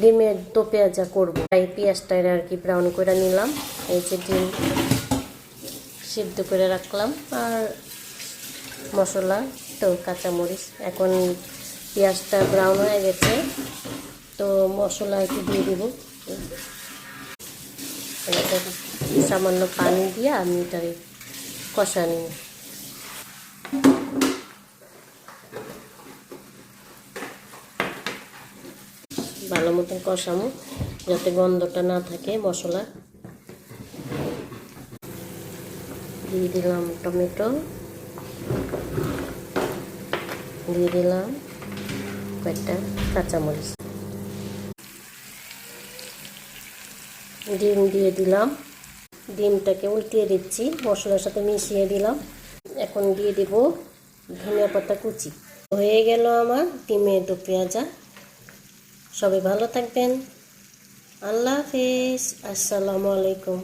ডিমের দো পেঁয়াজা করবো, তাই পেঁয়াজটা আর কি ব্রাউন করে নিলাম। এই যে ডিম সিদ্ধ করে রাখলাম, আর মশলা তো কাঁচামরিচ। এখন পেঁয়াজটা ব্রাউন হয়ে গেছে, তো মশলা একটু দিয়ে দেবো। সামান্য পানি দিয়ে আমি এটাকে কষা নিই। ভালো মতন কষামো যাতে গন্ধটা না থাকে মশলা। দিয়ে দিলাম টমেটো, দিয়ে দিলাম কয়েকটা কাঁচামরিচ, ডিম দিয়ে দিলাম। ডিমটাকে উল্টিয়ে দিচ্ছি, মশলার সাথে মিশিয়ে দিলাম। এখন দিয়ে দেব ধনিয়া পাতা কুচি। হয়ে গেল আমার ডিমের দো পেঁয়াজা। সবাই ভালো থাকবেন। আল্লাহ হাফেজ। আসসালামু আলাইকুম।